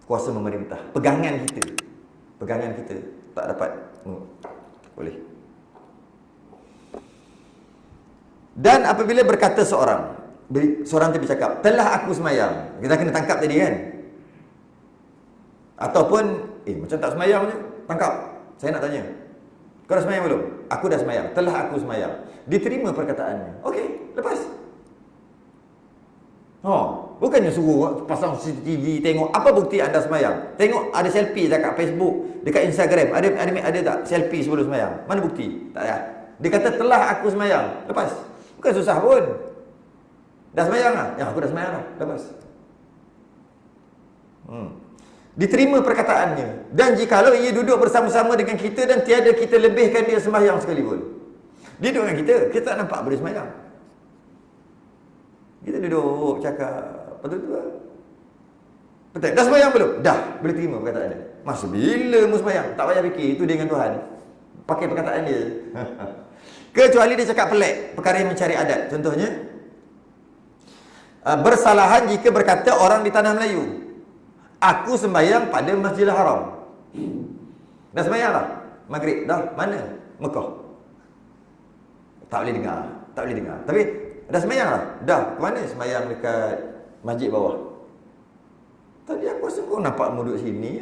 kuasa memerintah. Pegangan kita tak dapat boleh. Dan apabila berkata seorang tu bercakap, telah aku semayang, kita kena tangkap tadi kan. Ataupun macam tak semayang je, tangkap. Saya nak tanya, kau dah semayang belum? Aku dah semayang, telah aku semayang. Diterima perkataannya. Okey, lepas. Bukannya suruh pasang CCTV, tengok apa bukti anda semayang. Tengok ada selfie dekat Facebook, dekat Instagram, ada tak selfie sebelum semayang? Mana bukti? Tak ada. Dia kata telah aku semayang. Lepas. Bukan susah pun. Dah semayang lah? Ya, aku dah semayang lah. Lepas. Diterima perkataannya. Dan jikalau ia duduk bersama-sama dengan kita dan tiada kita lebihkan dia sembahyang sekalipun. Dia duduk dengan kita tak nampak boleh sembahyang. Kita duduk cakap, betul-betul. Betul. Dah sembahyang belum? Dah. Boleh terima perkataan dia. Masa bila mu sembahyang? Tak payah fikir. Itu dia dengan Tuhan. Pakai perkataan dia. Kecuali dia cakap pelik. Perkara yang mencari adat. Contohnya, bersalahan jika berkata orang di tanah Melayu, aku sembahyang pada Masjidil Haram. Dah sembahyang lah? Maghrib. Dah. Mana? Mekah. Tak boleh dengar. Tapi dah sembahyang lah? Dah. Ke mana? Sembahyang dekat masjid bawah. Tadi aku rasa kau nampak mu duduk sini.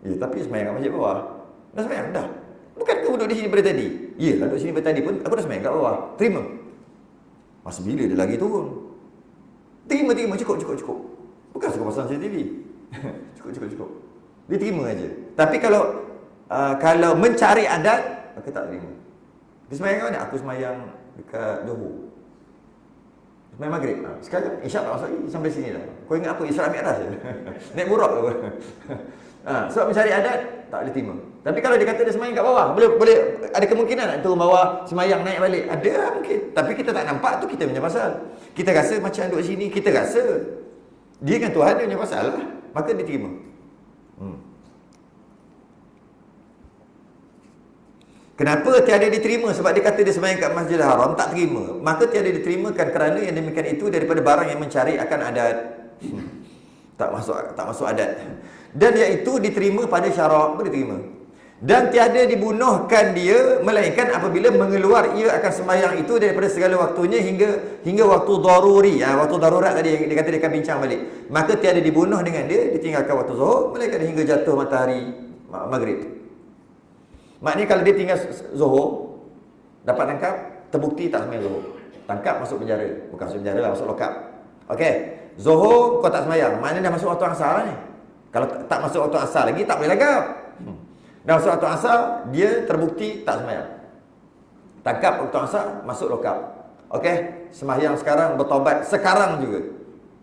Ya, tapi sembahyang kat masjid bawah. Dah sembahyang? Dah. Bukan kau duduk di sini pada tadi? Ya, duduk sini pada tadi pun aku dah sembahyang kat bawah. Terima. Masa bila dia lagi turun? Terima. Cukup. Bukan suka pasang CCTV. Cukup. Dia terima aja. Tapi kalau mencari adat, aku tak terima. Dia sembahyang kat mana? Aku sembahyang dekat Johor. Sembahyang Maghrib. Sekarang Isyak tak masuk lagi. Sampai sini dah. Kau ingat apa? Isra Mi'raj je. Naik burak ke apa? Sebab mencari adat, tak boleh terima. Tapi kalau dia kata dia sembahyang kat bawah, boleh ada kemungkinan nak turun bawah, sembahyang naik balik. Ada mungkin. Tapi kita tak nampak, tu kita punya pasal. Kita rasa macam duduk sini, kita rasa dia kan Tuhan, dia punya pasal lah. Maka dia terima. Kenapa tiada diterima? Sebab dia kata dia sembahyang kat Masjidil Haram, tak terima. Maka tiada diterimakan kerana yang demikian itu daripada barang yang mencari akan adat. Tak masuk adat. Dan iaitu diterima pada syarak pun diterima. Dan tiada dibunuhkan dia melainkan apabila mengeluar ia akan sembahyang itu daripada segala waktunya hingga waktu daruri. Waktu darurat tadi yang dia kata dia akan bincang balik. Maka tiada dibunuh dengan dia ditinggalkan waktu zuhur melainkan hingga jatuh matahari maghrib. Maknanya kalau dia tinggal zuhur, dapat tangkap, terbukti tak sembahyang zuhur, tangkap, masuk penjara. Bukan masuk penjara lah, masuk lokap. Okey, zuhur kau tak sembahyang, maknanya dah masuk waktu asar lah ni. Kalau tak masuk waktu asar lagi, tak boleh lagap. Dah masuk waktu asar, dia terbukti tak sembahyang, tangkap waktu asar, masuk lokap. Okey, sembahyang sekarang, bertaubat sekarang juga.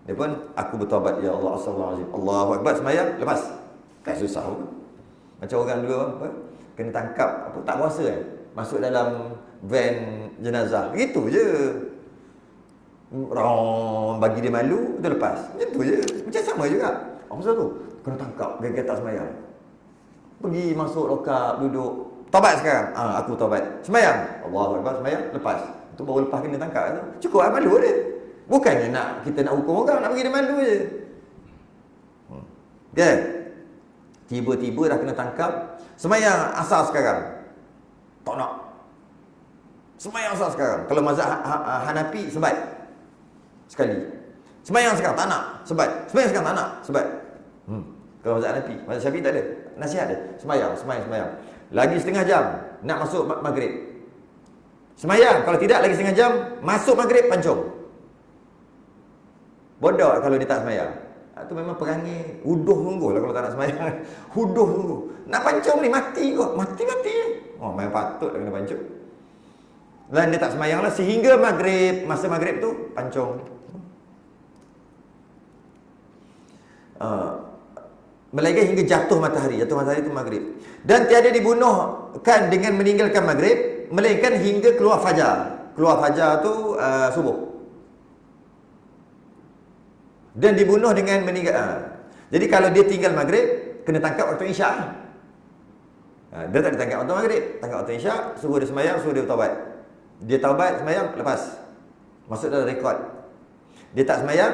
Dia pun, aku bertaubat, ya Allah, astagfirullahaladzim, Allahu Akbar, sembahyang, lepas. Kan susah pun. Macam orang dulu apa? Kena tangkap, tak puasa kan? Masuk dalam van jenazah. Gitu je. Bagi dia malu, dia lepas. Macam tu je. Macam sama juga. Apa tu? Kena tangkap, gagal tak sembahyang. Pergi masuk lokap, duduk. Taubat sekarang. Aku taubat. Sembahyang. Allahu Akbar, sembahyang, lepas. Itu baru lepas kena tangkap. Cukup lah malu dia. Bukannya kita nak hukum orang, nak bagi dia malu je. Kan? Tiba-tiba dah kena tangkap. Sembahyang asar sekarang, tak nak. Sembahyang asar sekarang. Kalau mazhab Hanafi, sebat sekali. Sembahyang sekarang, tak nak, sebat. Sembahyang sekarang, tak nak, sebat. Kalau mazhab Hanafi, mazhab Syafi'i tak ada. Nasihat dia, sembahyang. Lagi setengah jam, nak masuk maghrib. Sembahyang, kalau tidak lagi setengah jam, masuk maghrib, pancung. Bodoh kalau dia tak sembahyang. Itu memang perangai huduh sungguh lah kalau tak nak sembahyang. Huduh sungguh. Nak pancung ni mati kok. Mati. Memang patut kena pancung. Dan dia tak sembahyang lah sehingga maghrib. Masa maghrib tu pancung. Melainkan hingga jatuh matahari. Jatuh matahari tu maghrib. Dan tiada dibunuhkan dengan meninggalkan maghrib melainkan hingga keluar fajar. Keluar fajar tu subuh. Dan dibunuh dengan meninggal. Jadi kalau dia tinggal maghrib, kena tangkap waktu isyak. Dia tak ditangkap waktu maghrib, tangkap waktu isyak, suruh dia sembahyang, suruh dia bertaubat. Dia taubat, sembahyang, lepas. Masuk dalam rekod. Dia tak sembahyang,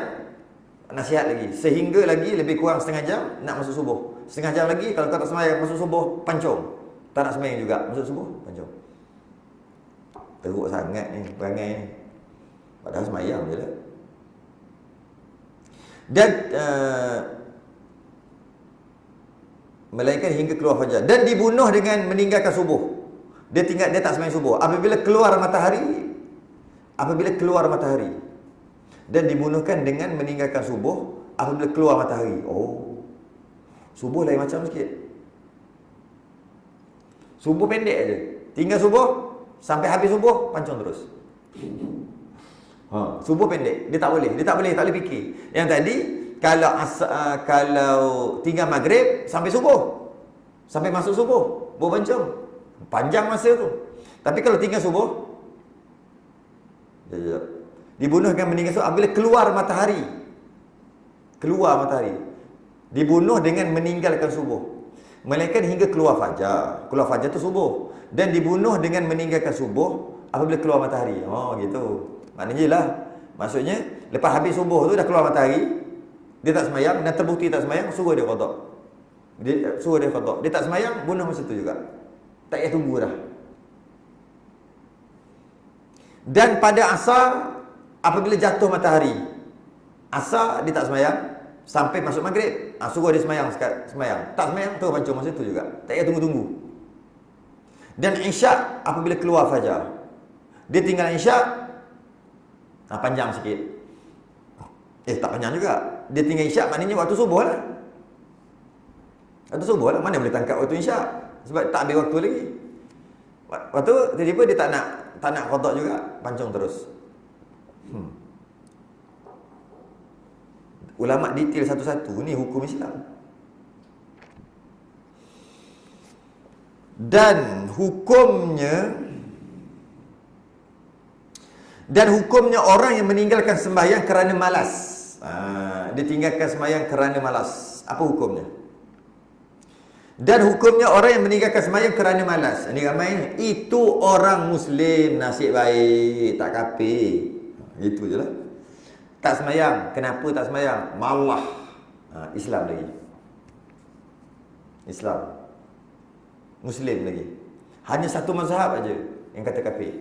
nasihat lagi. Sehingga lagi lebih kurang setengah jam nak masuk subuh. Setengah jam lagi, kalau kau tak sembahyang masuk subuh, pancung. Tak nak sembahyang juga, masuk subuh, pancung. Teruk sangat ni, perangai ni. Padahal sembahyang je lah. Dan melainkan hingga keluar fajar. Dan dibunuh dengan meninggalkan subuh. Dia tak sembahyang subuh. Apabila keluar matahari. Dan dibunuhkan dengan meninggalkan subuh apabila keluar matahari. Oh. Subuh lain macam sikit. Subuh pendek aje. Tinggal subuh sampai habis subuh pancung terus. Subuh pendek, dia tak boleh fikir. Yang tadi kalau tinggal maghrib sampai subuh, sampai masuk subuh, berpancung, panjang masa tu. Tapi kalau tinggal subuh, dibunuh dengan meninggal subuh apabila keluar matahari. Dibunuh dengan meninggalkan subuh. Melainkan hingga keluar fajar. Keluar fajar tu subuh. Dan dibunuh dengan meninggalkan subuh apabila keluar matahari. Oh gitu. Maknanya lah. Maksudnya lepas habis subuh tu dah keluar matahari, dia tak sembahyang dan terbukti tak sembahyang, suruh dia qada. Dia tak sembahyang, bunuh masa tu juga. Tak payah tunggu dah. Dan pada asar apabila jatuh matahari, asar dia tak sembahyang sampai masuk maghrib. Suruh dia sembahyang. Tak sembahyang, terus pancung masa tu juga. Tak payah tunggu-tunggu. Dan isyak apabila keluar fajar. Dia tinggal isyak, panjang sikit. Tak panjang juga. Dia tinggal isyak maknanya waktu subuh lah. Mana boleh tangkap waktu isyak? Sebab tak habis waktu lagi. Waktu tiba-tiba dia tak nak qada juga, pancung terus. Ulama detail satu-satu ni hukum Islam. Dan hukumnya orang yang meninggalkan sembahyang kerana malas. Dia tinggalkan sembahyang kerana malas. Apa hukumnya? Dan hukumnya orang yang meninggalkan sembahyang kerana malas. Ini ramai ni. Itu orang Muslim nasib baik, tak kafir. Itu je lah. Tak sembahyang. Kenapa tak sembahyang? Malah. Islam lagi. Islam. Muslim lagi. Hanya satu mazhab aja yang kata kafir.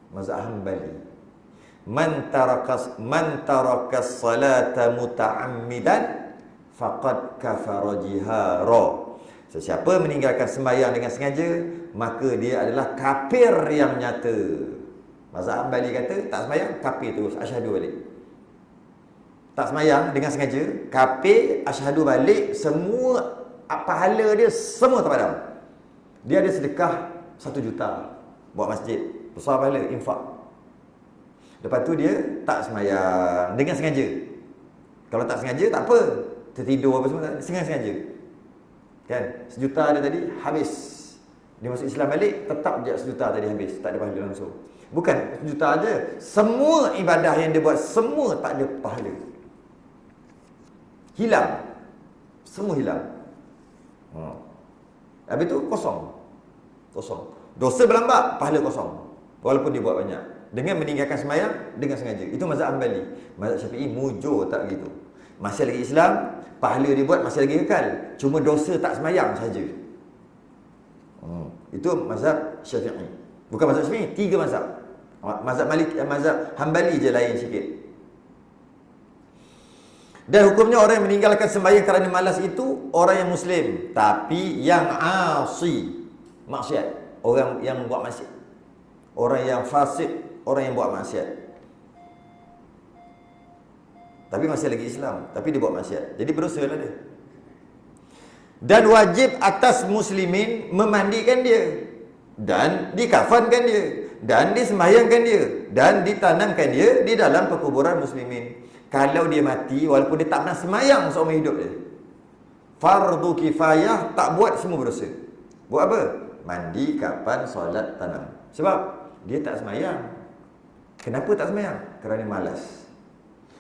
Mazhab Hanbali. Man tarakas salata muta'ammidan faqad kafara jihara. Sesiapa meninggalkan sembahyang dengan sengaja, maka dia adalah kafir yang nyata. Mazhab Hanbali kata tak sembahyang, kafir terus, asyhadu balik. Tak sembahyang dengan sengaja, kafir, asyhadu balik, semua pahala dia semua terpadam. Dia ada sedekah 1 juta buat masjid, besar pahala, infak. Lepas tu dia tak sembahyang dengan sengaja. Kalau tak sengaja tak apa, tertidur apa semua, sengaja. Kan? 1 juta dia tadi habis. Dia masuk Islam balik, tetap je 1 juta tadi habis, tak ada pahala langsung. Bukan 1 juta aja, semua ibadah yang dia buat semua tak ada pahala. Hilang. Semua hilang. Habis tu kosong. Dosa berlambak, pahala kosong. Walaupun dia buat banyak. Dengan meninggalkan sembahyang dengan sengaja. Itu mazhab Hanbali. Mazhab Syafi'i mujur tak begitu. Masih lagi Islam, pahala dia buat masih lagi kekal. Cuma dosa tak sembahyang saja. Itu mazhab Syafi'i. Bukan mazhab Syafi'i, 3 mazhab. Mazhab Hanbali je lain sikit. Dan hukumnya orang yang meninggalkan sembahyang kerana malas itu orang yang Muslim, tapi yang asi, maksiat, orang yang buat maksiat, orang yang fasik, orang yang buat maksiat. Tapi masih lagi Islam, tapi dia buat maksiat, jadi berdosa lah dia. Dan wajib atas muslimin memandikan dia, dan dikafankan dia, dan disembahyangkan dia, dan ditanamkan dia di dalam perkuburan muslimin. Kalau dia mati, walaupun dia tak pernah sembahyang seumur hidup dia, fardu kifayah, tak buat, semua berdosa. Buat apa? Mandi, kafan, solat, tanam. Sebab dia tak sembahyang. Kenapa tak sembahyang? Kerana malas.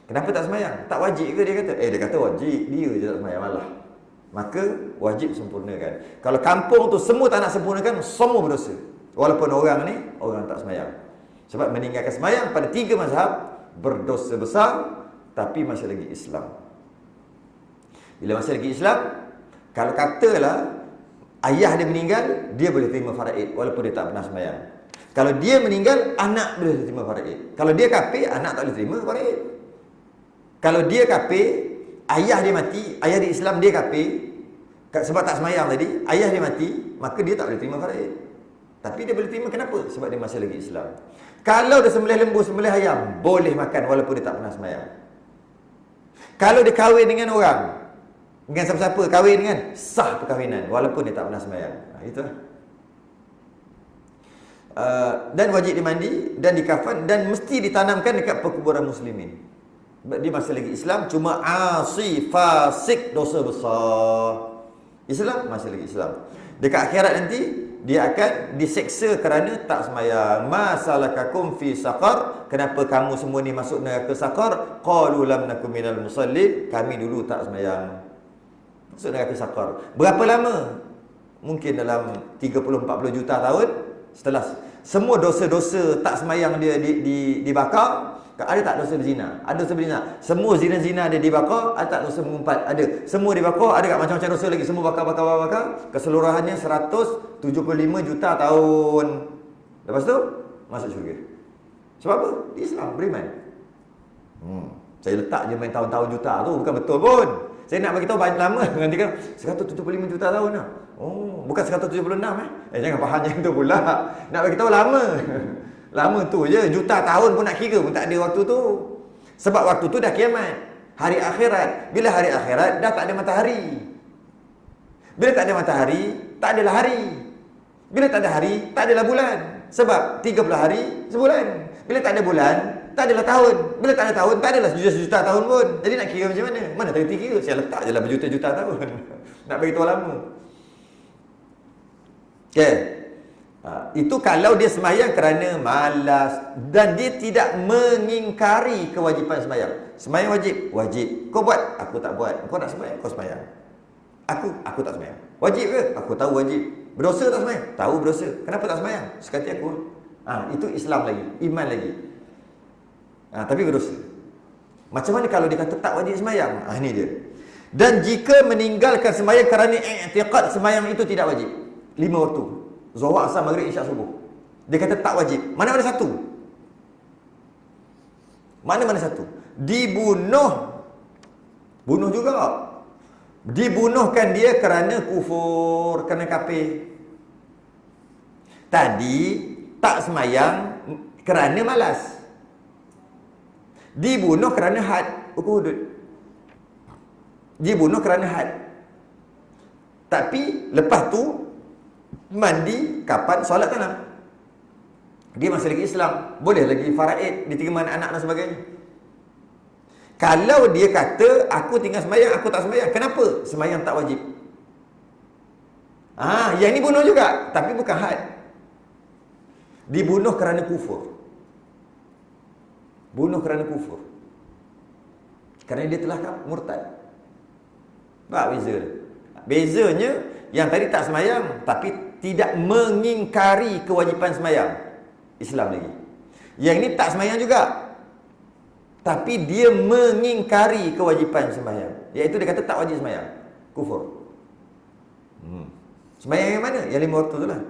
Kenapa tak sembahyang? Tak wajib ke dia kata? Dia kata wajib, dia je tak sembahyang, malah. maka wajib sempurnakan. Kalau kampung tu semua tak nak sempurnakan, semua berdosa. Walaupun orang ni orang tak semayang. Sebab meninggalkan semayang pada 3 mazhab berdosa besar, tapi masih lagi Islam. Bila masih lagi Islam, kalau katalah ayah dia meninggal, dia boleh terima faraid walaupun dia tak pernah semayang. Kalau dia meninggal, anak boleh terima faraid. Kalau dia kafir, anak tak boleh terima faraid. Kalau dia kafir, ayah dia mati, ayah dia Islam, dia kafir, sebab tak semayang tadi, ayah dia mati, maka dia tak boleh terima faraid. Tapi dia boleh terima, kenapa? Sebab dia masih lagi Islam. Kalau dia sembelih lembu, sembelih ayam, boleh makan walaupun dia tak pernah semayang. Kalau dia kahwin dengan orang, dengan siapa-siapa, kahwin dengan, sah perkahwinan walaupun dia tak pernah semayang. Itulah. Dan wajib dimandi dan dikafan dan mesti ditanamkan dekat perkuburan muslimin. Dia masih lagi Islam, cuma asi, fasik, dosa besar. Islam masih lagi Islam. Dekat akhirat nanti dia akan diseksa kerana tak semayang. Masalakakum fi saqar? Kenapa kamu semua ni masuk neraka saqar? Qalu lam nakum minal musallin. Kami dulu tak semayang. Masuk neraka saqar. Berapa lama? Mungkin dalam 30-40 juta tahun setelah semua dosa-dosa tak semayang dia dibakar. Ada tak dosa berzina? Ada dosa berzina. Semua zina-zina dia dibakar. Ada tak dosa mengumpat? Ada. Semua dibakar. Ada tak macam-macam dosa lagi? Semua bakar. Keseluruhannya 175 juta tahun. Lepas tu masuk syurga. Sebab apa? Dia Islam, beriman. Saya letak je main tahun-tahun juta tu, bukan betul pun. Saya nak bagi tahu banyak lama. Nanti kan 175 juta tahun lah. Oh, bukan 176 jangan faham macam tu pula. Nak bagi tahu lama. Lama tu je, juta tahun pun nak kira pun tak ada waktu tu. Sebab waktu tu dah kiamat, hari akhirat. Bila hari akhirat, dah tak ada matahari. Bila tak ada matahari, tak adalah hari. Bila tak ada hari, tak adalah bulan. Sebab 30 hari sebulan. Bila tak ada bulan, tak adalah tahun. Bila tak ada tahun, tak adalah juta-juta tahun pun. Jadi nak kira macam mana? Mana tak kira? Saya letak je lah berjuta-juta tahun. Nak bagi tahu lama. Okay. Itu kalau dia semayang kerana malas dan dia tidak mengingkari kewajipan semayang. Semayang wajib? Wajib. Kau buat? Aku tak buat. Kau nak semayang? Kau semayang. Aku tak semayang. Wajib ke? Aku tahu wajib. Berdosa tak semayang? Tahu berdosa. Kenapa tak semayang? Sekati aku. Itu Islam lagi, iman lagi. Tapi berdosa. Macam mana kalau dia kata tak wajib semayang? Ini dia. Dan jika meninggalkan semayang kerana i'tiqad semayang itu tidak wajib. 5 waktu. Zuhur, asar, maghrib, isyak, subuh. Dia kata tak wajib. Mana-mana satu? Mana-mana satu? Dibunuh. Bunuh juga. Dibunuhkan dia kerana kufur, kerana kafir. Tadi tak semayang kerana malas. Dibunuh kerana had, hukum hudud. Dibunuh kerana had. Tapi lepas tu mandi, kapan, solat tanam. Dia masih lagi Islam. Boleh lagi faraid, diterima anak-anak dan sebagainya. Kalau dia kata aku tinggal semayang, aku tak semayang, kenapa? Semayang tak wajib. Yang ni bunuh juga, tapi bukan had. Dibunuh kerana kufur. Bunuh kerana kufur. Kerana dia telah murtad. Apa beza dia? Bezanya yang tadi tak semayang tapi tidak mengingkari kewajipan semayang. Islam lagi. Yang ini tak semayang juga, tapi dia mengingkari kewajipan sembahyang. Iaitu dia kata tak wajib sembahyang. Kufur. Sembahyang yang mana? Yang 5 waktu tu lah.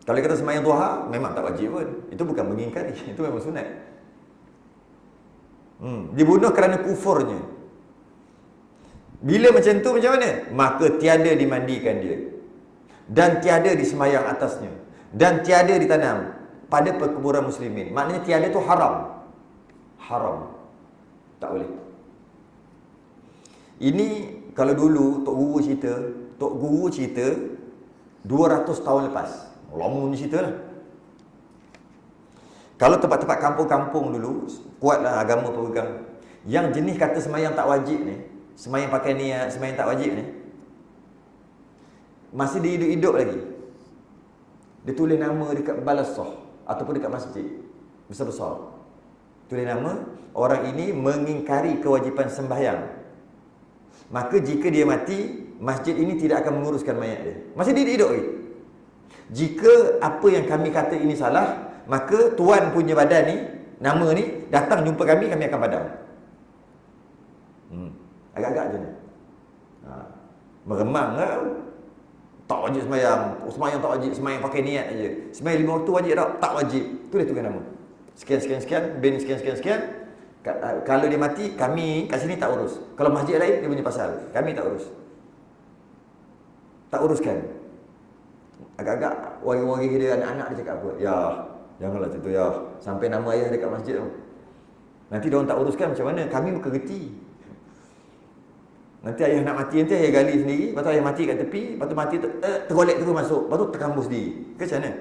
Kalau dia kata sembahyang duha, memang tak wajib pun. Itu bukan mengingkari. Itu memang sunat. Dibunuh kerana kufurnya. Bila macam tu macam mana? Maka tiada dimandikan dia. Dan tiada disemayang atasnya. Dan tiada ditanam pada perkuburan muslimin. Maknanya tiada tu haram. Haram. Tak boleh. Ini kalau dulu Tok Guru cerita 200 tahun lepas. Lama ni cerita lah. Kalau tempat-tempat kampung-kampung dulu, kuatlah agama pegang. Yang jenis kata semayang tak wajib ni, semayang pakai niat, semayang tak wajib ni, masih dia hidup-hidup lagi. Dia tulis nama dekat balasah ataupun dekat masjid besar-besar. Tulis nama orang ini mengingkari kewajipan sembahyang. maka jika dia mati, masjid ini tidak akan menguruskan mayat dia. Masih dia hidup lagi. Jika apa yang kami kata ini salah, maka tuan punya badan ni, nama ni, datang jumpa kami akan padam. Agak-agak je ni. Meremang lah. Tak wajib semayang. Semayang tak wajib. Semayang pakai niat aja. Semayang 5 waktu wajib tak? Tak wajib. Tulis tukar nama. Sekian, bin sekian. Kalau dia mati, kami kat sini tak urus. Kalau masjid lain, dia punya pasal. Kami tak urus. Tak uruskan. Agak-agak wari-wari dia, anak-anak dia cakap apa? Ya, janganlah tu ya. Sampai nama ayah dekat masjid tu. Nanti dia orang tak uruskan macam mana? Kami muka geti. Nanti ayah nak mati, nanti ayah gali sendiri. Lepas tu ayah mati kat tepi. Lepas tu mati tu, tergolek terus masuk. Lepas tu terkambus diri. Ke macam mana?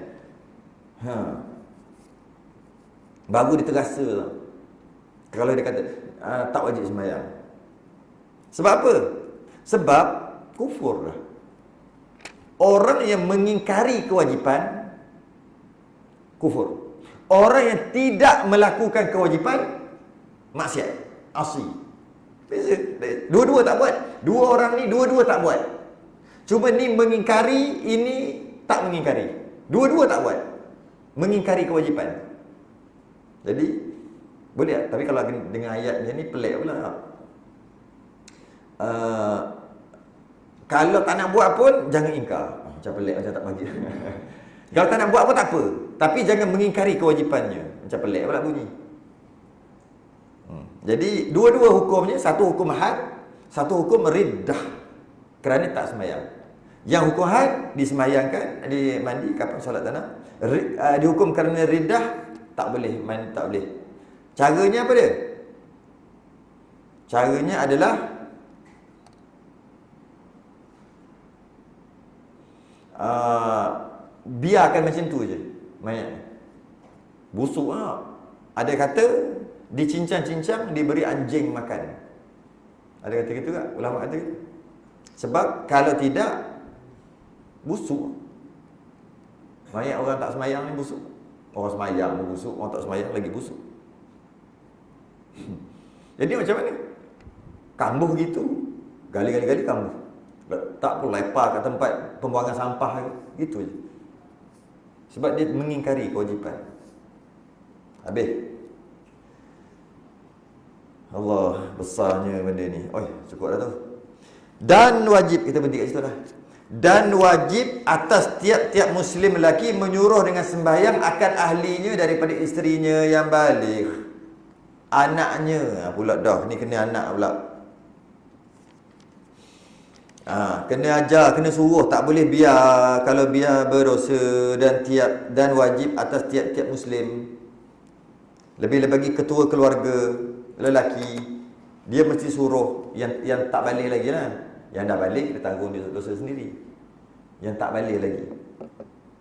Baru dia terasa lah. Kalau dia kata, tak wajib sembahyang. Sebab apa? Sebab kufur lah. Orang yang mengingkari kewajipan, kufur. Orang yang tidak melakukan kewajipan, maksiat, asi. Beza. Dua-dua tak buat. Dua orang ni dua-dua tak buat. Cuma ni mengingkari, ini tak mengingkari. Dua-dua tak buat. Mengingkari kewajipan. Jadi boleh tak? Tapi kalau dengan ayat ni pelik pula. Kalau tak nak buat pun jangan ingkar. Macam pelik, macam tak bagi. Kalau tak nak buat pun tak apa, tapi jangan mengingkari kewajipannya. Macam pelik pula bunyi. Jadi dua-dua hukumnya, satu hukum had, satu hukum riddah kerana tak sembahyang. Yang hukum had disembahyangkan, di mandi kapan solat tanah. Dihukum kerana riddah tak boleh, mandi tak boleh. Caranya apa dia? Caranya adalah biarkan macam tu je mayat. Busuk lah. Ada kata dicincang-cincang, diberi anjing makan. Ada kata gitu tak? Ulama kata gitu. Sebab kalau tidak, busuk. Mayat orang tak semayang ni busuk. Orang semayang pun busuk, orang tak semayang lagi busuk. Jadi macam mana? Kambuh gitu. Gali-gali kambuh. Tak pun lepar kat tempat pembuangan sampah gitu je. Sebab dia mengingkari kewajipan. Habis. Allah, besarnya benda ni. Oi, cukup dah tu. Dan wajib, kita berhenti kat situ dah. Dan wajib atas tiap-tiap muslim lelaki menyuruh dengan sembahyang akan ahlinya daripada isterinya yang baligh. Anaknya pula dah. Ni kena anak pula. Kena ajar, kena suruh, tak boleh biar. Kalau biar berdosa. Dan wajib atas tiap-tiap muslim. Lebih lagi ketua keluarga lelaki, dia mesti suruh yang tak balik lagi lah. Yang dah balik, dia tanggung dosa sendiri. Yang tak balik lagi,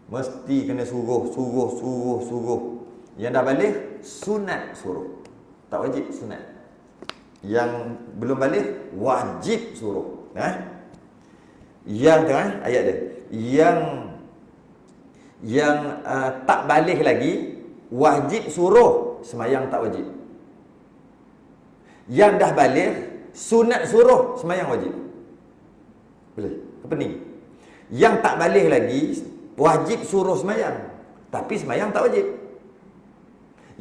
mesti kena suruh. Yang dah balik, sunat suruh. Tak wajib, sunat. Yang belum balik, wajib suruh. Yang tengah ayat dia, yang tak balik lagi, wajib suruh. Semayang tak wajib. Yang dah balik, sunat suruh, semayang wajib. Boleh? Pening. Yang tak balik lagi, wajib suruh semayang, tapi semayang tak wajib.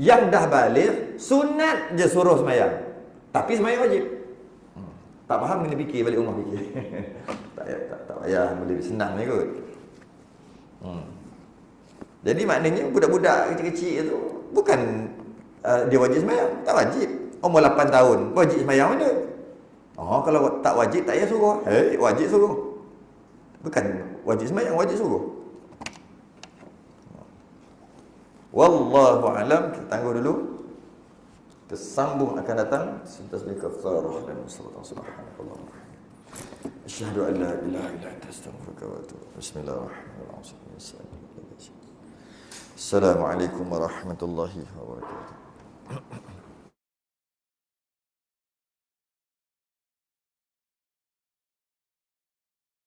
Yang dah balik, sunat je suruh semayang, tapi semayang wajib. Tak faham, kena fikir balik rumah fikir. tak payah, boleh senang ni kot. Jadi maknanya budak-budak kecil-kecil tu bukan dia wajib semayang, tak wajib. Umur 8 tahun, wajib semayang mana? Kalau tak wajib, tak payah suruh. Wajib suruh. Bukan wajib semayang, wajib suruh. Wallahu a'lam. Kita tangguh dulu. Kita sambung akan datang. Tasbih kafarah dan salawat subhanallah. Asyhadu an la ilaha illa anta astaghfiruka wa atubu. Bismillahirrahmanirrahim. Assalamualaikum warahmatullahi wabarakatuh.